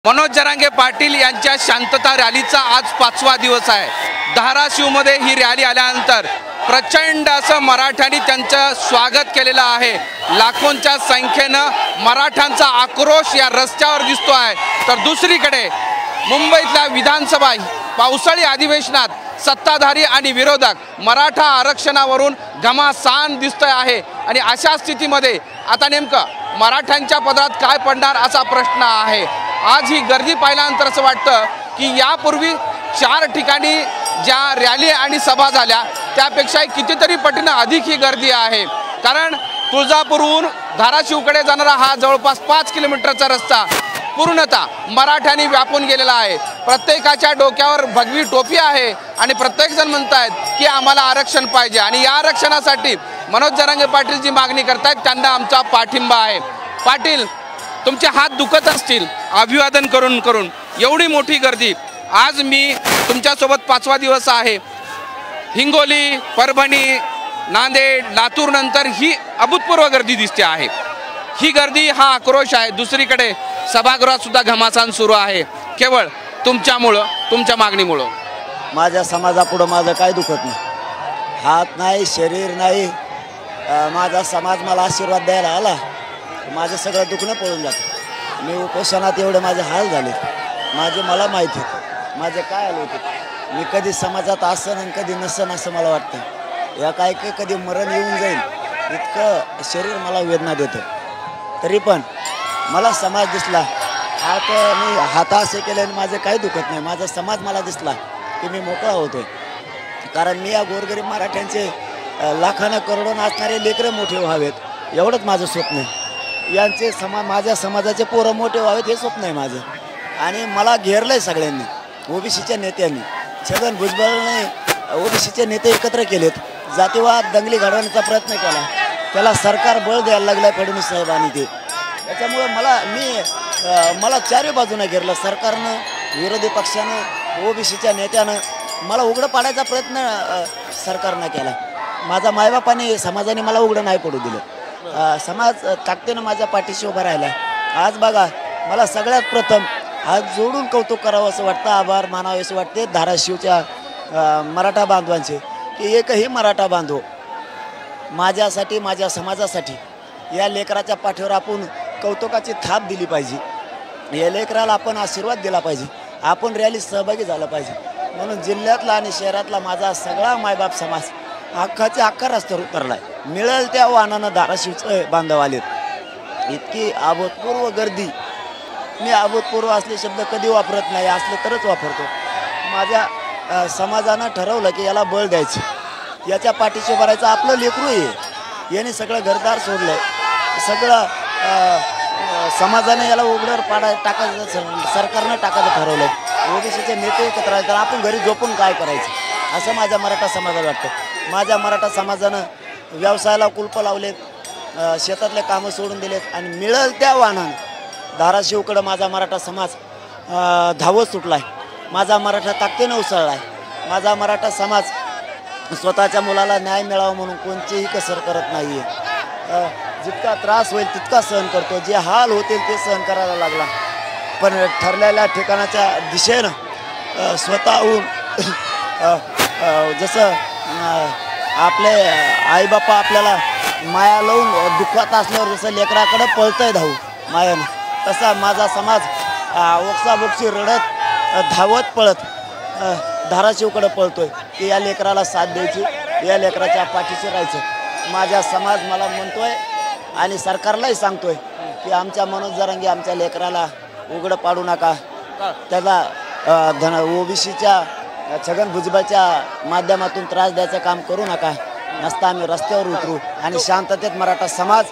मनोज जरांगे पाटील यांच्या शांतता रॅलीचा आज 5वा दिवस आहे। धाराशिवमध्ये ही रॅली आल्यानंतर प्रचंड असं मराठ्यांनी त्यांचं स्वागत केलेलं आहे। लाखोंच्या संख्येनं मराठ्यांचा आक्रोश या रस्त्यावर दिसतो आहे। तर दुसरीकडे मुंबईतल्या विधानसभा पावसाळी अधिवेशनात सत्ताधारी आणि विरोधक मराठा आरक्षणावरून घमासान दिसतोय आहे आणि अशा स्थितीमध्ये आता नेमकं मराठ्यांच्या पदरात काय पडणार असा प्रश्न आहे। आज ही गर्दी पाहिल्यानंतर असं वाटतं की यापूर्वी 4 ठिकाणी ज्या रॅली आणि सभा झाल्या त्यापेक्षा कितीतरी पटीने अधिक ही गर्दी आहे। कारण तुळजापूरहून धाराशिवकडे जाणारा हा जवळपास 5 किलोमीटरचा रस्ता पूर्णतः मराठ्यांनी व्यापून गेलेला आहे। प्रत्येकाच्या डोक्यावर भगवी टोपी आहे आणि प्रत्येक जण म्हणतात की आम्हाला आरक्षण पाहिजे आणि या आरक्षणासाठी मनोज जरांगे पाटील जी मागणी करतात त्यांना आमचा पाठिंबा आहे। पाटील, तुमचे हात दुखत असतील अभिवादन करून करून, एवढी मोठी गर्दी आज मी तुमच्यासोबत 5वा दिवस आहे। हिंगोली, परभणी, नांदेड, लातूर नंतर ही अभूतपूर्व गर्दी दिसते आहे। ही गर्दी हा आक्रोश आहे। दुसरीकडे सभागृहात सुद्धा घमासान सुरू आहे, केवळ तुमच्यामुळं, तुमच्या मागणीमुळं। माझ्या समाजापुढं माझं काय दुखत नाही, हात नाही, शरीर नाही। माझा समाज मला आशीर्वाद द्यायला आला, माझं सगळं दुखणं पळून जातं। मी उपोषणात एवढे माझे हाल झाले, माझे मला माहीत होते माझे काय हाल होते। मी कधी समाजात असन आणि कधी नसन असं मला वाटतं। या काय कधी मरण येऊन जाईल इतकं शरीर मला वेदना देतं। तरी पण मला समाज दिसला, मी हात असे केले आणि माझं काही दुखत नाही। माझा समाज मला दिसला की मी मोकळा होतोय। कारण मी या गोरगरीब मराठ्यांचे लाखानं करोडोनं असणारे लेकरं मोठे व्हावेत एवढंच माझं स्वप्न आहे। यांचे माझ्या समाजाचे पोरं मोठे व्हावेत हे स्वप्न आहे माझं। आणि मला घेरलं आहे सगळ्यांनी, ओबीसीच्या नेत्यांनी, छगन भुजबळने ओबीसीचे नेते एकत्र केलेत, जातीवाद दंगली घडवण्याचा प्रयत्न केला, त्याला सरकार बळ द्यायला लागला फडणवीस साहेबांनी। ते त्याच्यामुळं मला चारही बाजूने घेरलं सरकारनं, विरोधी पक्षानं, ओबीसीच्या नेत्यानं। मला उघडं पाडायचा प्रयत्न सरकारनं केला। माझा मायबापाने समाजाने मला उघडं नाही पडू दिलं। समाज ताकदीनं माझ्या पाठीशी उभा राहिला। आज बघा, मला सगळ्यात प्रथम हात जोडून कौतुक करावं असं वाटतं, आभार मानावे असं वाटते धाराशिवच्या मराठा बांधवांचे की एकही मराठा बांधव माझ्यासाठी, माझ्या समाजासाठी या लेकराच्या पाठीवर आपण कौतुकाची थाप दिली पाहिजे। या लेकराला आपण आशीर्वाद दिला पाहिजे, आपण रॅलीत सहभागी झालं पाहिजे। म्हणून जिल्ह्यातला आणि शहरातला माझा सगळा मायबाप समाज अख्खाच्या अख्खा रस्त्यावर उतरला आहे। मिळेल त्या वाहनानं धाराशिवचे बांधव आलेत। इतकी अभूतपूर्व गर्दी, मी अभूतपूर्व असले शब्द कधी वापरत नाही, असले तरच वापरतो। माझ्या समाजानं ठरवलं की याला बळ द्यायचं, याच्या पाठीशी भरायचं, आपलं लेकरू आहे। याने सगळं घरदार सोडलं, सगळं समाजाने याला उघड्यावर टाकायचं, सरकारनं टाकायचं ठरवलं। ओबीसीचे नेते एकत्र आले तर आपण घरी झोपून काय करायचं असं माझ्या मराठा समाजाला वाटतं। माझ्या मराठा समाजानं व्यवसायाला कुलप लावलेत, शेतातले कामं सोडून दिलेत आणि मिळेल त्या वाहनानं धाराशिवकडं माझा मराठा समाज धावत सुटला आहे। माझा मराठा ताकदीनं उसळला आहे। माझा मराठा समाज स्वतःच्या मुलाला न्याय मिळावा म्हणून कोणतीही कसर करत नाही आहे। जितका त्रास होईल तितका सहन करतो, जे हाल होतील ते सहन करायला लागला। पण ठरलेल्या ठिकाणाच्या दिशेनं स्वतःहून जसं आपले आईबापा आपल्याला माया लावून दुःखात असल्यावर जसं लेकराकडं पळतंय धावू मायानं, तसा माझा समाज ओक्साबोक्सी रडत धावत पळत धाराशिवकडं पळतोय की या लेकराला साथ द्यायची, या लेकराच्या पाठीशी राहायचं। माझा समाज मला म्हणतोय आणि सरकारलाही सांगतोय की आमच्या मनोज जरांगे आमच्या लेकराला उघडं पाडू नका, त्याला ओबीसीच्या छगन भुजबळच्या माध्यमातून त्रास द्यायचं काम करू नका। नसता आम्ही रस्त्यावर उतरू आणि शांततेत मराठा समाज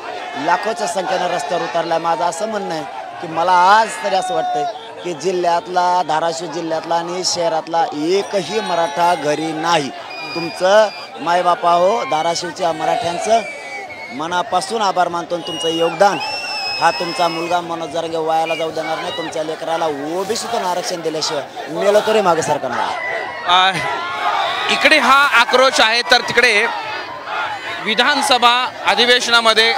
लाखोच्या संख्येनं रस्त्यावर उतरला। माझं असं म्हणणं आहे की मला आज तरी असं वाटतंय की जिल्ह्यातला, धाराशिव जिल्ह्यातला आणि शहरातला एकही मराठा घरी नाही। तुमचं मायबापा हो, धाराशिवच्या मराठ्यांचं मनापासून आभार मानतो। तुमचं योगदान हा तुमचा मुलगा मनोज जरांगे वायाला जाऊ देणार नाही। तुमच्या लेकराला ओबीसीतून आरक्षण दिल्याशिवाय मेलं तरी मागे सरकारला। इकडे हा आक्रोश आहे तर तिकडे विधानसभा अधिवेशनामध्ये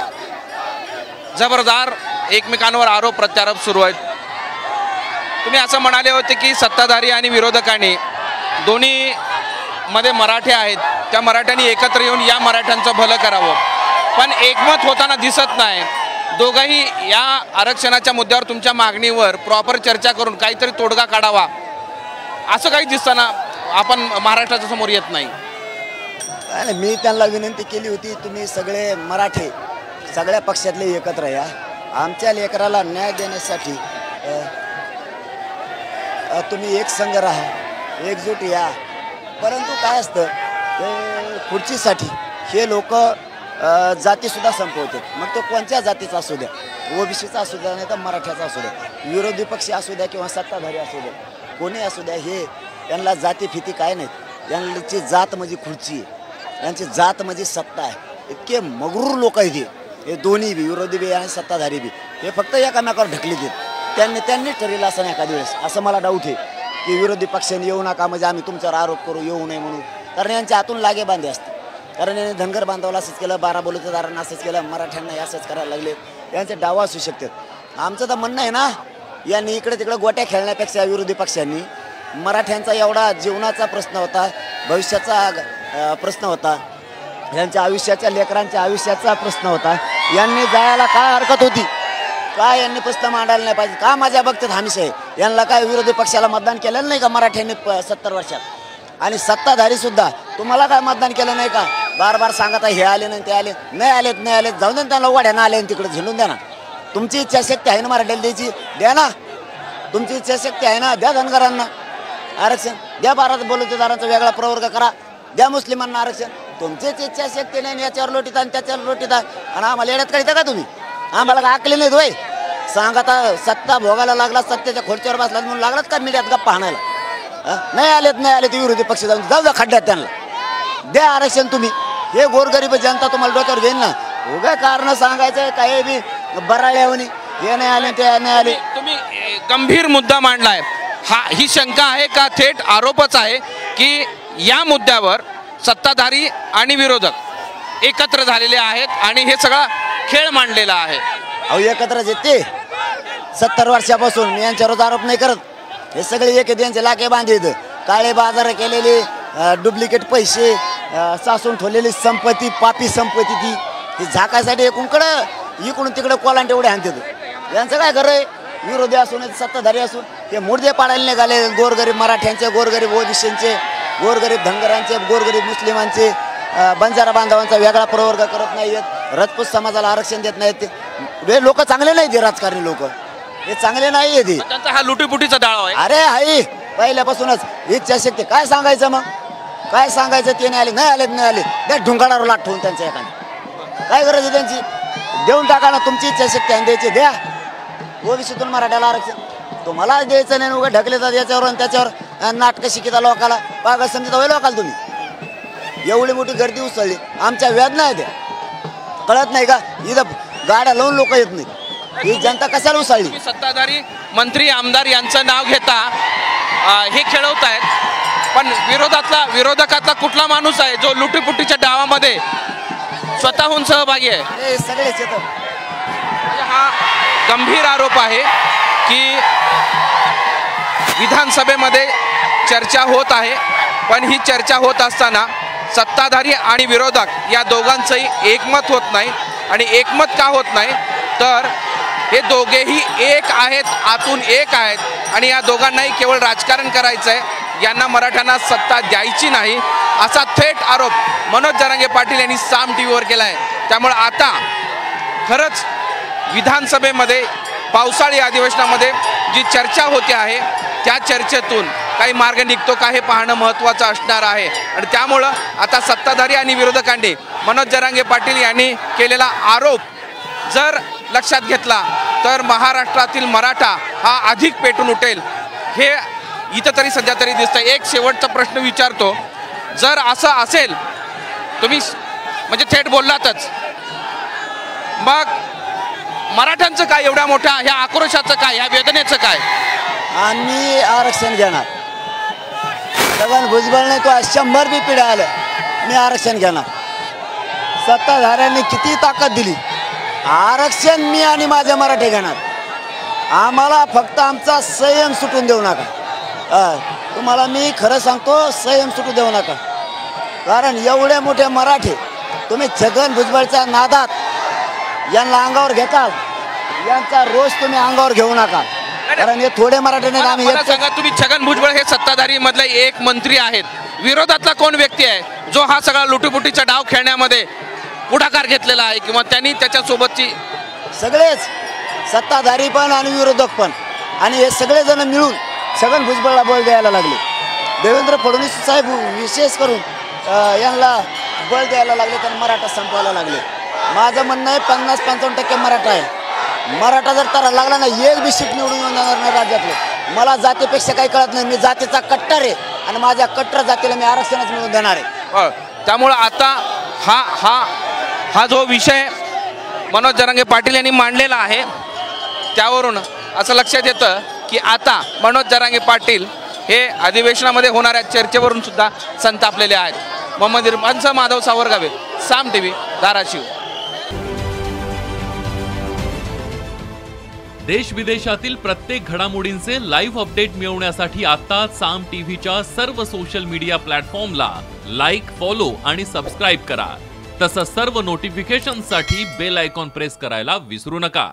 जबरदार एकमेकांवर आरोप प्रत्यारोप सुरू आहेत। तुम्ही असं म्हणाले होते की सत्ताधारी आणि विरोधकांनी दोन्ही मध्ये मराठे आहेत, त्या मराठ्यांनी एकत्र येऊन या मराठ्यांचं भलं करावं, पण एकमत होताना दिसत नाही. दोघंही या आरक्षणाच्या मुद्द्यावर तुमच्या मागणीवर प्रॉपर चर्चा करून काहीतरी तोडगा काढावा असं काही दिसताना आपण महाराष्ट्राच्या समोर येत नाही. आणि मी त्यांना विनंती केली होती, तुम्ही सगळे मराठे सगळ्या पक्षातले एकत्र या, आमच्या लेकराला न्याय देण्यासाठी तुम्ही एक संघ राहा, एकजूट या. परंतु काय असतं ते खुर्चीसाठी हे लोक जातीसुद्धा संपवतात. मग तो कोणत्या जातीचा असू द्या, ओबीसीचा असू द्या नाही तर मराठ्याचा असू द्या, विरोधी पक्ष असू द्या किंवा सत्ताधारी असू द्या, कोणी असू द्या, हे यांना जाती फिती काय नाहीत. यांची जात म्हणजे खुर्ची आहे, यांची जात म्हणजे सत्ता आहे. इतके मगरूर लोक आहेत हे दोन्ही बी, विरोधी बी आणि सत्ताधारी बी. हे फक्त एकामेकावर ढकली देत. त्यांनी ठरलेलं असं नाही एखाद्या वेळेस. असं मला डाऊट आहे की विरोधी पक्षाने येऊ नका म्हणजे आम्ही तुमच्यावर आरोप करू, येऊ नये म्हणून. कारण यांच्या हातून लागे बांधे असते. कारण यांनी धनगर बांधवाला असंच केलं, बाराबोलीदारांना असंच केलं, मराठ्यांना असंच करायला लागले. यांचे डाव असू शकतात. आमचं तर म्हणणं आहे ना, यांनी इकडे तिकडे गोट्या खेळण्यापेक्षा विरोधी पक्षांनी मराठ्यांचा एवढा जीवनाचा प्रश्न होता, भविष्याचा प्रश्न होता, यांच्या आयुष्याच्या लेकरांच्या आयुष्याचा प्रश्न होता. यांनी जायला काय हरकत होती? काय यांनी प्रश्न मांडायला नाही पाहिजे का? माझ्या बघतात हमीश आहे. यांना काय विरोधी पक्षाला मतदान केलेलं नाही का मराठ्यांनी 70 वर्षात? आणि सत्ताधारी सुद्धा तुम्हाला काय मतदान केलं नाही का? बार बार सांगता हे आले नाही ते आले नाही, आलेत जाऊन दे त्यांना, वाड्यानं आले तिकडे झेंडून द्या ना. तुमची इच्छाशक्ती आहे ना मराठ्याला द्यायची, द्या ना. तुमची इच्छाशक्ती आहे ना, द्या धनगरांना आरक्षण, द्या बाराबोलीदारांचा वेगळा प्रवर्ग करा, द्या मुस्लिमांना आरक्षण. तुमचीच इच्छाशक्ती नाही, याच्यावर लोटीत आणि त्याच्यावर लोटीत आणि आम्हाला येण्यात काढता का तुम्ही? आम्हाला काय आकले नाहीत होय? सांगता सत्ता भोगायला लागला, सत्तेच्या खुर्चीवर बसला म्हणून लागलात का मीडियात गप्पा हाणायला? नाही आलेत विरोधी पक्ष जाऊ द्या खड्ड्यात, त्यांना द्या आरक्षण. तुम्ही हे गोरगरीब जनता तुम्हाला डोक्यावर घेईन ना. उगा कारण सांगायचं काही बी बराळ्यावनी, हे नाही आले ते नाही आले. तुम्ही गंभीर मुद्दा मांडलाय. ही शंका आहे का थेट आरोपच आहे की या मुद्द्यावर सत्ताधारी आणि विरोधक एकत्र झालेले आहेत आणि हे सगळा खेळ मांडलेला आहे? अहो एकत्रच येते 70 वर्षापासून. मी यांच्यावर आरोप नाही करत. हे सगळे एक यांचे लाके बांधेत, काळे बाजार केलेले, डुप्लिकेट पैसे, सासून ठेवलेली संपत्ती, पापी संपत्ती ती झाकायसाठी इकडून तिकडे कोलांटे एवढे आणतात. यांचं काय खरं आहे? विरोधी असून सत्ताधारी असून हे मुर्दे पाडायला निघाले. गोरगरीब मराठ्यांचे, गोरगरीब ओबीसींचे, गोरगरीब धनगरांचे, गोरगरीब मुस्लिमांचे, बंजारा बांधवांचा वेगळा प्रवर्ग करत नाहीत, राजपूत समाजाला आरक्षण देत नाहीत. हे लोक चांगले नाहीत, राजकारणी लोक हे चांगले नाही आहेत. त्यांचा हा लुटीपुटीचा डाळ आहे. अरे आई पहिल्यापासूनच इच्छाशक्ती काय सांगायचं? मग काय सांगायचं? ते नाही आले त्या ढुंगाडावर लाट ठेवून त्यांच्या एखादी काय गरज आहे त्यांची? देऊन टाका ना. तुमची इच्छाशक्ती आहे द्यायची, द्या. ओबीसीतून मराठ्याला आरक्षण तुम्हाला द्यायचं नाही. उगा ढकले जात याच्यावर आणि त्याच्यावर नाटकं शिकिता लोकाला पागल समजता होईल लोकाला. तुम्ही एवढी मोठी गर्दी उसळली, आमच्या वेदना आहे त्या कळत नाही का? इथं गाड्या लावून लोक येत नाहीत. ही जनता कशाला उसळली? सत्ताधारी मंत्री आमदार यांचं नाव घेता हे खेळवतायत, पण विरोधकातला कुठला माणूस आहे जो लुटीपुटीच्या डावामध्ये स्वतःहून सहभागी आहे? हे सगळेच येतं. हा गंभीर आरोप आहे की विधानसभेमध्ये चर्चा होत आहे, पण ही चर्चा होत असताना सत्ताधारी आणि विरोधक या दोघांचंही एकमत होत नाही. आणि एकमत का होत नाही तर हे दोघेही एक आहेत, आतून एक आहेत आणि या दोघांनाही केवळ राजकारण करायचं आहे, यांना मराठ्यांना सत्ता द्यायची नाही असा थेट आरोप मनोज जरांगे पाटील यांनी साम टीव्हीवर केला आहे. त्यामुळे आता खरंच विधानसभेमध्ये पावसाळी अधिवेशनामध्ये जी चर्चा होते आहे त्या चर्चेतून काही मार्ग निघतो का हे पाहणं महत्त्वाचं असणार आहे. आणि त्यामुळं आता सत्ताधारी आणि विरोधकांनी मनोज जरांगे पाटील यांनी केलेला आरोप जर लक्षात घेतला तर महाराष्ट्रातील मराठा हा अधिक पेटून उठेल हे इथं तरी सध्या तरी दिसतं. एक शेवटचा प्रश्न विचारतो, जर असं असेल, तुम्ही म्हणजे थेट बोललातच, मग मराठ्यांचं काय एवढ्या मोठ्या ह्या आक्रोशाचं काय, ह्या वेदनेचं काय? आम्ही आरक्षण घेणार. छगन भुजबळ नाही तो 100 बी पिढ्या आलं, मी आरक्षण घेणार. सत्ताधाऱ्यांनी किती ताकद दिली, आरक्षण मी आणि माझे मराठे घेणार. आम्हाला फक्त आमचा संयम सुटून देऊ नका. तुम्हाला मी खरं सांगतो, संयम सुटू देऊ नका. कारण एवढे मोठे मराठी तुम्ही छगन भुजबळच्या नादात यांना अंगावर घेताल, यांचा रोष तुम्ही अंगावर घेऊ नका. कारण हे थोडे मराठी नाही. आम्ही मला सांगा, तुम्ही छगन भुजबळ हे सत्ताधारी मधले एक मंत्री आहेत, विरोधातला कोण व्यक्ती आहे जो हा सगळा लुटीपुटीचा डाव खेळण्यामध्ये पुढाकार घेतलेला आहे किंवा त्यांनी त्याच्यासोबतची? सगळेच सत्ताधारी पण आणि विरोधक पण, आणि हे सगळेजण मिळून छगन भुजबळला बळ द्यायला लागले. देवेंद्र फडणवीस साहेब विशेष करून यांना बळ द्यायला लागले, त्यांना मराठा संपवायला लागले. माझं म्हणणं आहे 50-55% मराठा आहे. मराठा जर तर लागला ना, एक बी सीट निवडून येऊन जाणार नाही राज्यातले. मला जातीपेक्षा काही कळत नाही. मी जातीचा कट्टर आहे आणि माझ्या कट्टर जातीला मी आरक्षणच मिळवून देणार आहे. त्यामुळं आता हा जो विषय मनोज जरांगे पाटील यांनी मांडलेला आहे, त्यावरून असं लक्षात येतं की आता मनोज जरांगे पाटील हे अधिवेशनामध्ये होणाऱ्या चर्चेवरून सुद्धा संतापलेले आहेत. मोहम्मद इरफानचा माधव सावरगावे, साम टीव्ही, धाराशिव. देश विदेशातील प्रत्येक घडामोडींचे लाईव्ह अपडेट मिळवण्यासाठी आता साम टीव्हीच्या सर्व सोशल मीडिया प्लॅटफॉर्मला लाईक, फॉलो आणि सबस्क्राईब करा. तसंच सर्व नोटिफिकेशनसाठी बेल आयकॉन प्रेस करायला विसरू नका.